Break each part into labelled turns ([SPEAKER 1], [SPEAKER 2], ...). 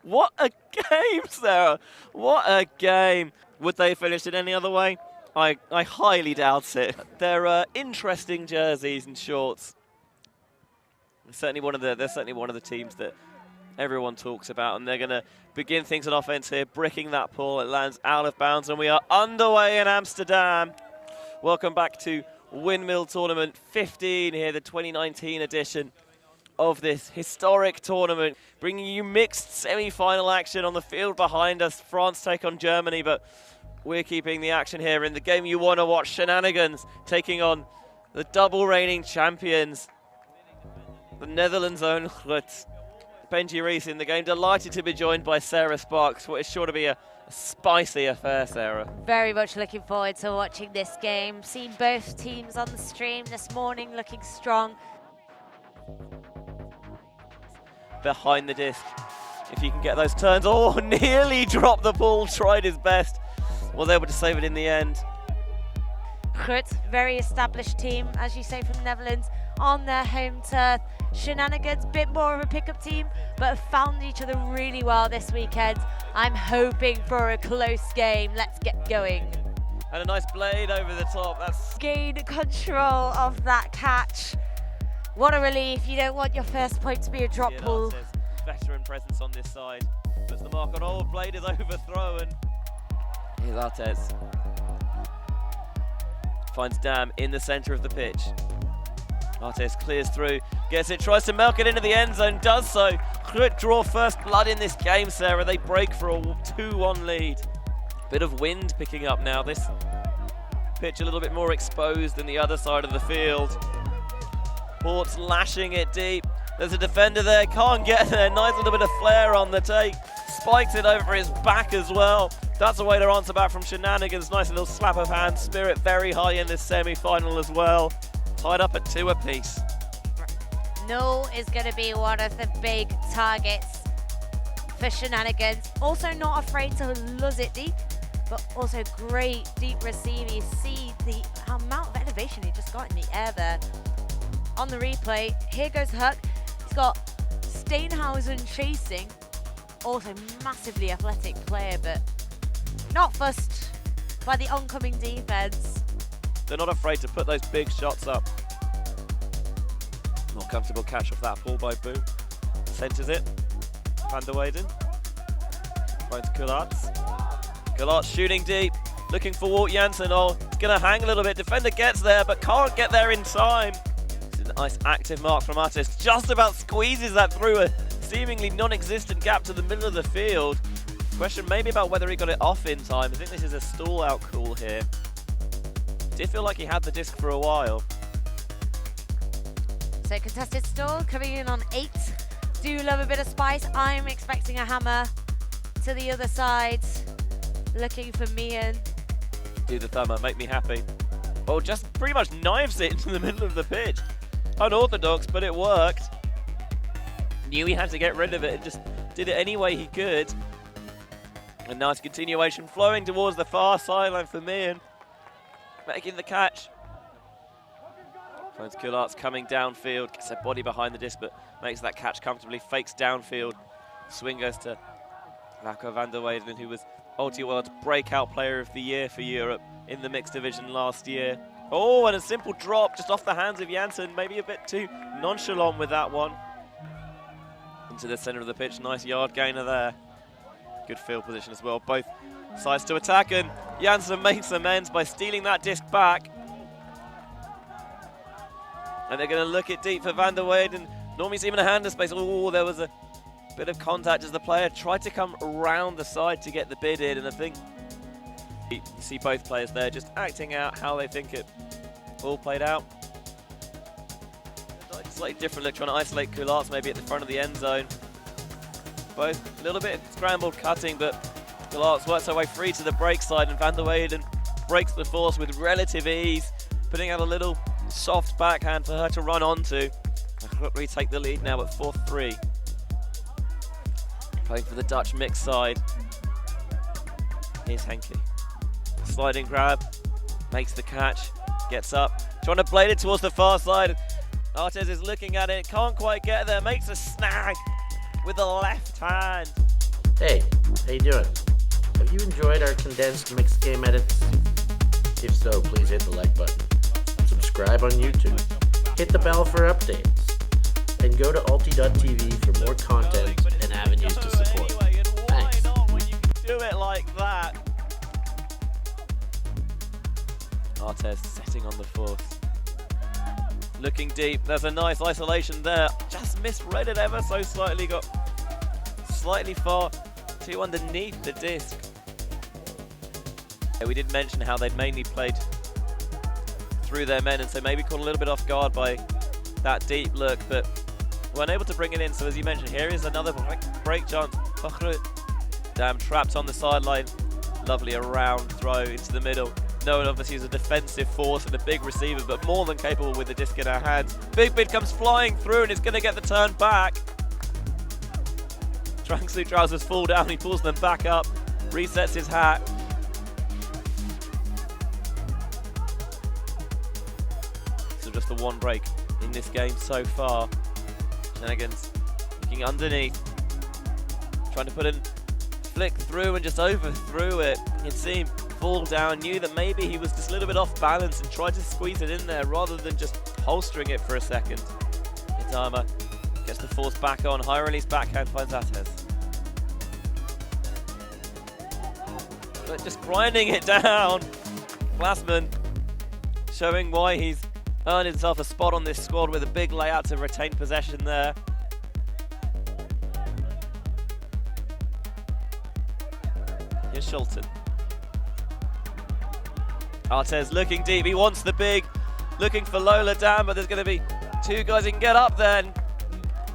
[SPEAKER 1] What a game, Sarah. What a game. Would they finish it any other way? I highly doubt it. They're interesting jerseys and shorts. They're certainly one of the teams that everyone talks about, and they're going to begin things on offense here, bricking that ball. It lands out of bounds, and we are underway in Amsterdam. Welcome back to Windmill Tournament 15 here, the 2019 edition of this historic tournament, bringing you mixed semi-final action on the field behind us. France take on Germany, but we're keeping the action here in the game you want to watch. Shenanigans taking on the double reigning champions, the Netherlands' own GRUT. Benji Reese in the game, delighted to be joined by Sarah Sparks. What is sure to be a spicy affair, Sarah.
[SPEAKER 2] Very much looking forward to watching this game. Seen both teams on the stream this morning, looking strong.
[SPEAKER 1] Behind the disc, if you can get those turns. Oh, nearly dropped the ball, tried his best. Was able to save it in the end.
[SPEAKER 2] GRUT, very established team, as you say, from the Netherlands, on their home turf. Shenanigans, bit more of a pickup team, but have found each other really well this weekend. I'm hoping for a close game. Let's get going.
[SPEAKER 1] And a nice blade over the top. That's
[SPEAKER 2] gain control of that catch. What a relief. You don't want your first point to be a drop ball.
[SPEAKER 1] Veteran presence on this side. Puts the mark on. Oh, blade is overthrown. Here's Artes. Finds Dam in the center of the pitch. Artes clears through, gets it, tries to milk it into the end zone, does so. GRUT draw first blood in this game, Sarah. They break for a 2-1 lead. Bit of wind picking up now. This pitch a little bit more exposed than the other side of the field. Port's lashing it deep. There's a defender there, can't get there. Nice little bit of flair on the take. Spikes it over his back as well. That's a way to answer back from Shenanigans. Nice little slap of hand. Spirit very high in this semi-final as well. Tied up at 2 apiece.
[SPEAKER 2] No is going to be one of the big targets for Shenanigans. Also not afraid to lose it deep, but also great deep receive. You see the amount of elevation he just got in the air there. On the replay, here goes Huck. He's got Steinhausen chasing. Also massively athletic player, but not fussed by the oncoming defense.
[SPEAKER 1] They're not afraid to put those big shots up. More comfortable catch off that ball by Boom. Centers it. Van der Weyden. Finds Kularts. Kularts shooting deep. Looking for Walt Janssen. Oh, it's going to hang a little bit. Defender gets there, but can't get there in time. This is a nice active mark from Artis. Just about squeezes that through a seemingly non-existent gap to the middle of the field. Question maybe about whether he got it off in time. I think this is a stall out call here. Did feel like he had the disc for a while.
[SPEAKER 2] So contested stall coming in on 8. Do love a bit of spice. I'm expecting a hammer to the other side. Looking for Mian.
[SPEAKER 1] Do the thumber, make me happy. Oh, just pretty much knives it into the middle of the pitch. Unorthodox, but it worked. Knew he had to get rid of it and just did it any way he could. A nice continuation flowing towards the far sideline for Mian. Making the catch. Finds Kularts coming downfield, gets their body behind the disc, but makes that catch comfortably, fakes downfield. Swing goes to Marco van der Weyden, who was ULTI World's breakout player of the year for Europe in the mixed division last year. Oh, and a simple drop just off the hands of Janssen, maybe a bit too nonchalant with that one. Into the center of the pitch, nice yard gainer there. Good field position as well, both sides to attack, and Janssen makes amends by stealing that disc back. And they're going to look it deep for Van der Weyden. Normally he's even a hand in space. Oh, there was a bit of contact as the player tried to come around the side to get the bid in, and I think you see both players there just acting out how they think it all played out. Slightly different look, trying to isolate Kularts maybe at the front of the end zone. Both a little bit scrambled cutting, but Kularts works her way free to the break side, and Van der Weyden breaks the force with relative ease, putting out a little soft backhand for her to run onto. We take the lead now at 4-3. Playing for the Dutch mixed side. Here's Henke. Sliding grab, makes the catch, gets up, trying to blade it towards the far side. Artes is looking at it, can't quite get there, makes a snag with the left hand.
[SPEAKER 3] Hey, how you doing? Have you enjoyed our condensed mixed game edits? If so, please hit the like button, subscribe on YouTube, hit the bell for updates, and go to ULTI.TV for more content and avenues to support. Thanks.
[SPEAKER 1] Do it like that. Artes setting on the force. Looking deep. There's a nice isolation there. Just misread it ever so slightly. Got slightly far to underneath the disc. Yeah, we did mention how they'd mainly played through their men, and so maybe caught a little bit off guard by that deep look, but weren't able to bring it in. So as you mentioned, here is another break chance. Damn, trapped on the sideline. Lovely around throw into the middle. No one obviously is a defensive force and a big receiver, but more than capable with the disc in our hands. Big Bid comes flying through and is going to get the turn back. Tracksuit trousers fall down, he pulls them back up, resets his hat. So just the one break in this game so far. Shenanigans looking underneath, trying to put in flick through and just overthrew it. It seemed fall down, knew that maybe he was just a little bit off balance and tried to squeeze it in there rather than just holstering it for a second. Itama gets the force back on, high release backhand finds Ates. But just grinding it down. Glassman showing why he's earned himself a spot on this squad with a big layout to retain possession there. Here's Schulten. Artes looking deep, he wants the big, looking for Lola down, but there's going to be two guys who can get up there and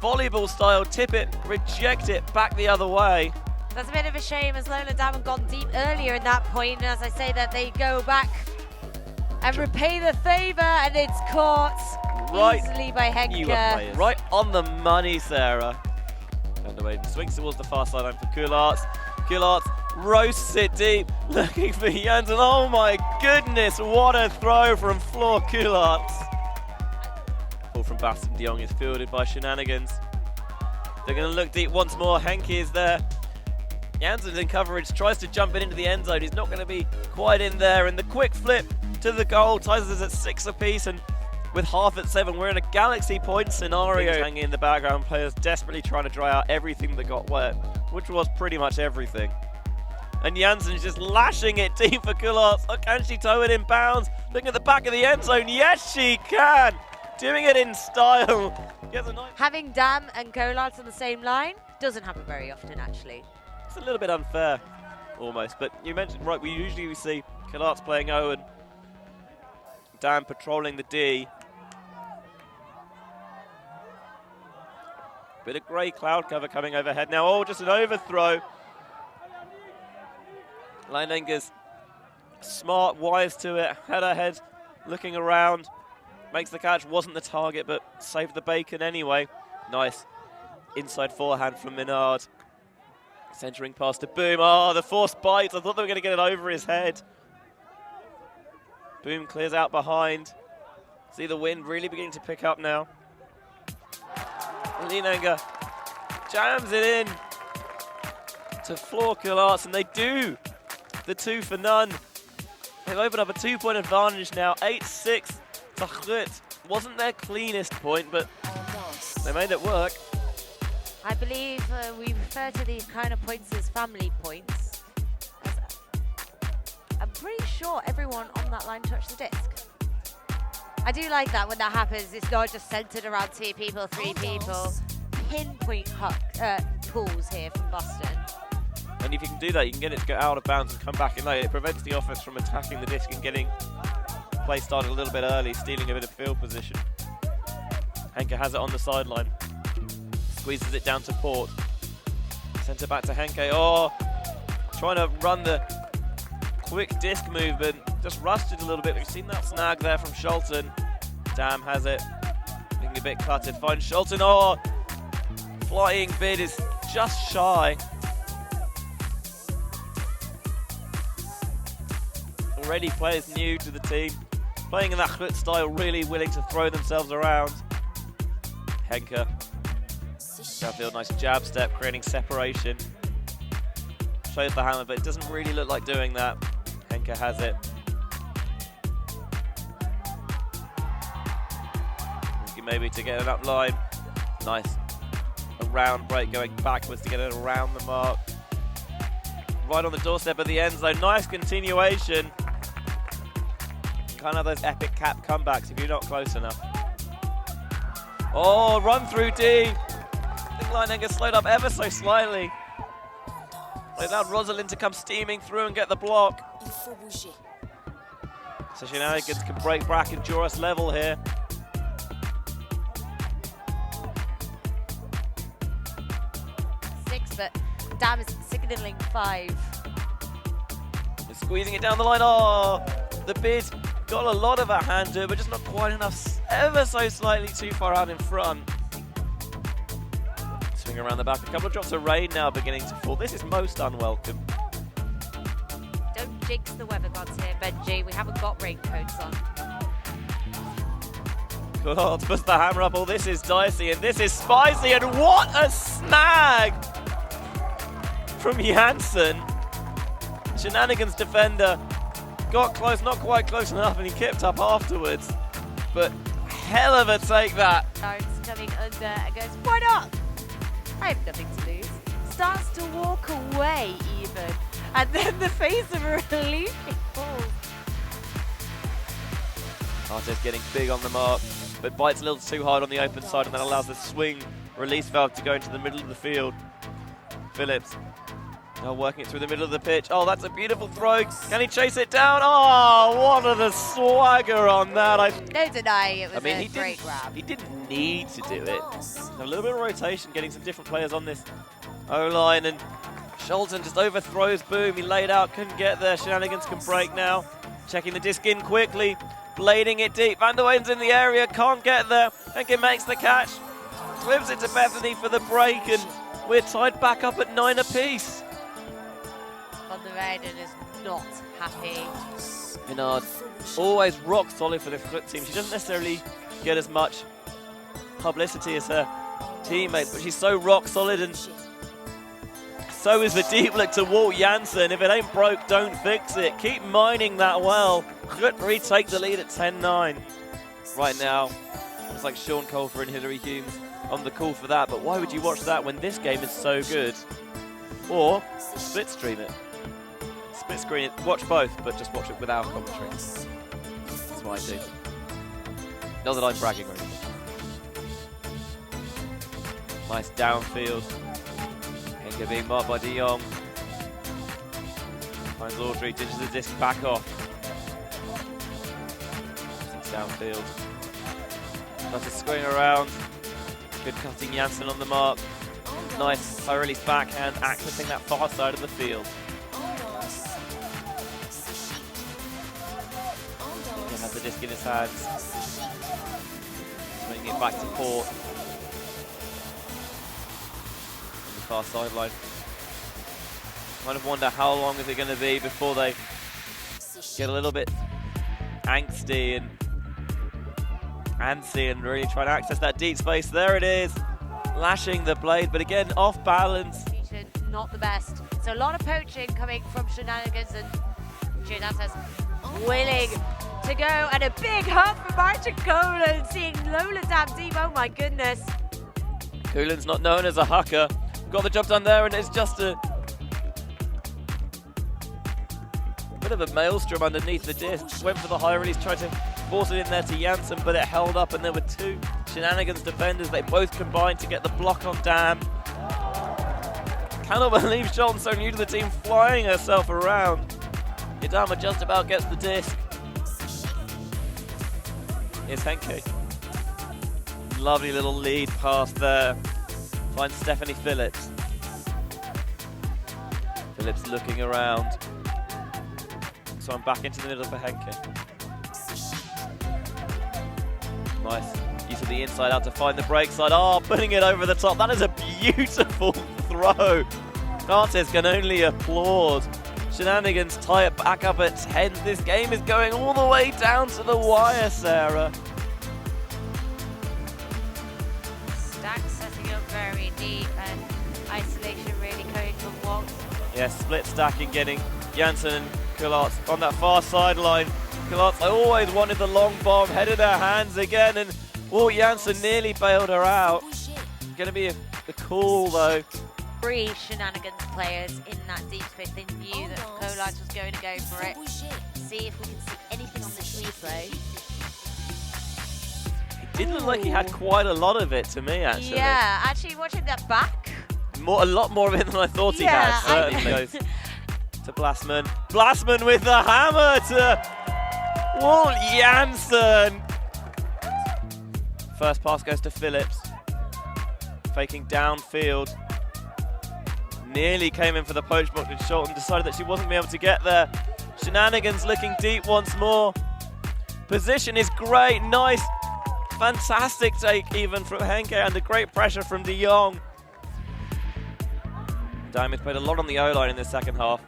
[SPEAKER 1] volleyball style, tip it, reject it, back the other way.
[SPEAKER 2] That's a bit of a shame as Lola Damon gone deep earlier in that point, and as I say that they go back and repay the favour, and it's caught easily by Henke.
[SPEAKER 1] Right on the money, Sarah. Underway, swings towards the far sideline for Coularts. Coularts roasts it deep, looking for Jansen. Oh my goodness, what a throw from Floor Coularts. Ball from Bastien de Jong is fielded by Shenanigans. They're going to look deep once more. Henke is there. Jansen's in coverage, tries to jump it into the end zone. He's not going to be quite in there. And the quick flip to the goal ties us at 6 apiece. And with half at 7, we're in a galaxy point scenario. Hanging in the background, players desperately trying to dry out everything that got wet, which was pretty much everything. And Jansen's just lashing it deep for Coularts. Oh, can she tow it in bounds? Looking at the back of the end zone. Yes, she can. Doing it in style.
[SPEAKER 2] Having Dam and Coularts on the same line doesn't happen very often, actually.
[SPEAKER 1] It's a little bit unfair, almost. But you mentioned, right, we usually see Coularts playing O and Dam patrolling the D. Bit of grey cloud cover coming overhead now. Oh, just an overthrow. Shenanigans, smart, wise to it, had her head looking around, makes the catch, wasn't the target, but saved the bacon anyway. Nice inside forehand from Minard. Centering past to Boom. Oh, the forced bites. I thought they were going to get it over his head. Boom clears out behind. See the wind really beginning to pick up now. Linanga jams it in to Floor Coularts, and they do the 2 for none. They've opened up a 2-point advantage now. 8-6 to GRUT. Wasn't their cleanest point, but they made it work.
[SPEAKER 2] I believe we refer to these kind of points as family points. I'm pretty sure everyone on that line touched the disc. I do like that when that happens. It's not just centered around 2 people, 3 people. Pinpoint pulls here from Boston.
[SPEAKER 1] And if you can do that, you can get it to go out of bounds and come back in late. It prevents the offense from attacking the disc and getting play started a little bit early, stealing a bit of field position. Henke has it on the sideline. Squeezes it down to Port. Sent it back to Henke. Oh, trying to run the quick disc movement. Just rushed it a little bit. We've seen that snag there from Schulten. Dam has it. Looking a bit cluttered. Finds Schulten. Oh, flying bid is just shy. Already players new to the team, playing in that GRUT style, really willing to throw themselves around. Henke, downfield, nice jab step, creating separation. shows the hammer, but it doesn't really look like doing that. Henke has it. Looking maybe to get it up line. Nice. A round break going backwards to get it around the mark. Right on the doorstep of the end zone. Nice continuation. Kind of those epic cap comebacks if you're not close enough. Oh, run through D. I think Lightning gets slowed up ever so slightly. They allowed Rosalind to come steaming through and get the block. So Shenanigans can break back and draw us level here.
[SPEAKER 2] But Dam is signaling 5.
[SPEAKER 1] They're squeezing it down the line. Oh, the bid got a lot of a hand to it, but just not quite enough. Ever so slightly too far out in front. Swing around the back. A couple of drops of rain now beginning to fall. This is most unwelcome.
[SPEAKER 2] Don't jinx the weather gods here, Benji. We haven't got raincoats on.
[SPEAKER 1] God, puts the hammer up. Oh, this is dicey and this is spicy. And what a snag from Janssen. Shenanigans defender got close, not quite close enough, and he kept up afterwards. But hell of a take that.
[SPEAKER 2] Starts coming under and goes, why not? I have nothing to lose. Starts to walk away even. And then the face of relief falls.
[SPEAKER 1] Artes getting big on the mark, but bites a little too hard on the open side, and that allows the swing release valve to go into the middle of the field. Phillips now working it through the middle of the pitch. Oh, that's a beautiful throw. Can he chase it down? Oh, what a swagger on that.
[SPEAKER 2] No denying it was a
[SPEAKER 1] he
[SPEAKER 2] great grab.
[SPEAKER 1] He didn't need to do it. A little bit of rotation, getting some different players on this O-line, and Scholten just overthrows Boom. He laid out, couldn't get there. Shenanigans can break now. Checking the disc in quickly, blading it deep. Van der Wayn's in the area, can't get there. Henke makes the catch, flips it to Bethany for the break, and we're tied back up at 9 apiece.
[SPEAKER 2] Van der Wayn is not happy.
[SPEAKER 1] Menard, always rock solid for the GRUT team. She doesn't necessarily get as much publicity as her teammates, but she's so rock solid, and so is the deep look to Walt Janssen. If it ain't broke, don't fix it. Keep mining that well. GRUT retake the lead at 10-9. Right now, it's like Sean Colfer and Hillary Humes on the call for that, but why would you watch that when this game is so good? Or split stream it. Split screen it, watch both, but just watch it without commentary. That's what I do. Not that I'm bragging or anything. Nice downfield. Henke being marked by De Jong. Finds Audrey, ditches the disc back off. Downfield. Tries to swing around. Good cutting Janssen on the mark. Nice high release backhand, accessing that far side of the field. He has the disc in his hands. Swinging it back to Port. On the far sideline. Kind of wonder how long is it going to be before they get a little bit angsty and antsy and really try to access that deep space. There it is, lashing the blade, but again off balance.
[SPEAKER 2] Not the best. So a lot of poaching coming from Shenanigans, and Giannatta's willing to go, and a big hug for Martin Colan, seeing Lola Dam deep. Oh my goodness.
[SPEAKER 1] Colan's not known as a hooker. Got the job done there, and it's just a bit of a maelstrom underneath the disc. Went for the high release, tried to force it in there to Janssen, but it held up, and there were two Shenanigans defenders. They both combined to get the block on Dam. Cannot believe Scholten, so new to the team, flying herself around. Idama just about gets the disc. Here's Henke. Lovely little lead pass there. Finds Stephanie Phillips. Phillips looking around. So I'm back into the middle for Henke. Nice use of the inside out to find the break side. Oh, putting it over the top. That is a beautiful throw. Artes can only applaud. Shenanigans tie it back up at 10. This game is going all the way down to the wire, Sarah.
[SPEAKER 2] Stack setting up very deep, and isolation really coming from Walt.
[SPEAKER 1] Yeah, Yeah, split stacking, getting Janssen and Kulats on that far sideline. Kulats, I always wanted the long bomb, head in her hands again, and Janssen nearly bailed her out. Going to be a call though.
[SPEAKER 2] 3 Shenanigans players in that deep space. They knew that Kulats was going to go for it. See if we can see anything on this replay.
[SPEAKER 1] It did look like he had quite a lot of it to me, actually.
[SPEAKER 2] Yeah, actually watching that back.
[SPEAKER 1] A lot more of it than I thought he
[SPEAKER 2] Yeah,
[SPEAKER 1] had. Certainly goes to Blasman. Blasman with the hammer to Walt Janssen. First pass goes to Phillips. Faking downfield. Nearly came in for the poach block, and Sholton decided that she wasn't going to be able to get there. Shenanigans looking deep once more. Position is great, nice, fantastic take even from Henke, under great pressure from De Jong. Diamond played a lot on the O-line in the second half.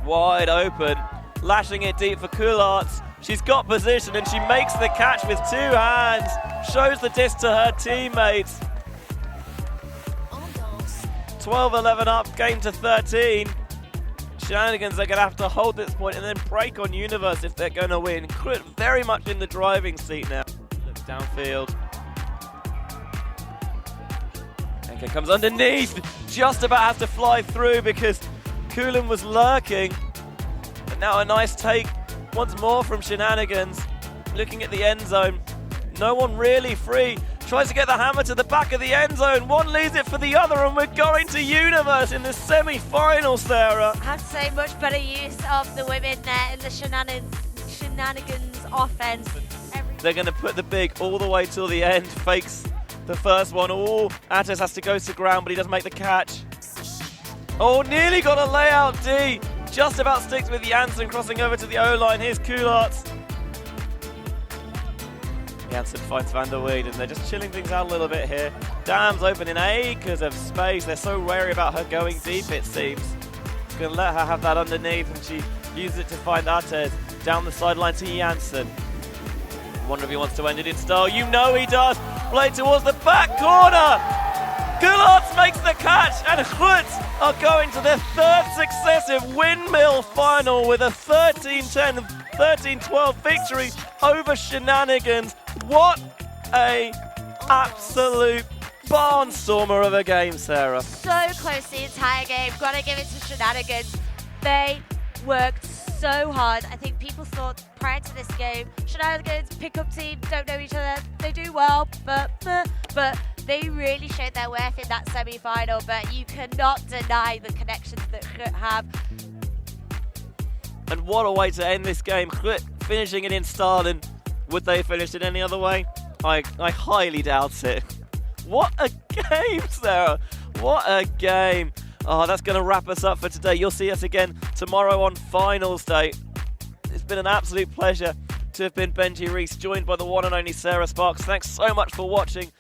[SPEAKER 1] Wide open, lashing it deep for Kulats. She's got position and she makes the catch with 2 hands. Shows the disc to her teammates. 12-11 up, game to 13. Shenanigans are going to have to hold this point and then break on Universe if they're going to win. GRUT very much in the driving seat now. Looks downfield. Henke comes underneath. Just about has to fly through because Kulan was lurking. But now a nice take once more from Shenanigans. Looking at the end zone. No one really free. Tries to get the hammer to the back of the end zone. One leaves it for the other, and we're going to Universe in the semi-finals, Sarah.
[SPEAKER 2] I have to say, much better use of the women there in the Shenanigans offense.
[SPEAKER 1] They're going to put the big all the way till the end. Fakes the first one. Oh, Atos has to go to ground, but he doesn't make the catch. Oh, nearly got a layout D. Just about sticks with Janssen crossing over to the O-line. Here's Kulats. Janssen finds Van der Weed, and they're just chilling things out a little bit here. Dam's opening acres of space. They're so wary about her going deep, it seems. Going to let her have that underneath, and she uses it to find Ates down the sideline to Janssen. Wonder if he wants to end it in style. You know he does. Play towards the back corner. Kulats makes the catch, and GRUT are going to their 3rd successive Windmill final with a 13-10, 13-12 victory over Shenanigans. What a absolute barnstormer of a game, Sarah.
[SPEAKER 2] So close the entire game. Gotta give it to Shenanigans. They worked so hard. I think people thought prior to this game, Shenanigans, pickup team, don't know each other. They do well, but they really showed their worth in that semi-final. But you cannot deny the connections that GRUT have.
[SPEAKER 1] And what a way to end this game. GRUT finishing it in style, and would they finish it any other way? I highly doubt it. What a game, Sarah. What a game. Oh, that's going to wrap us up for today. You'll see us again tomorrow on Finals Day. It's been an absolute pleasure to have been Benji Reese, joined by the one and only Sarah Sparks. Thanks so much for watching.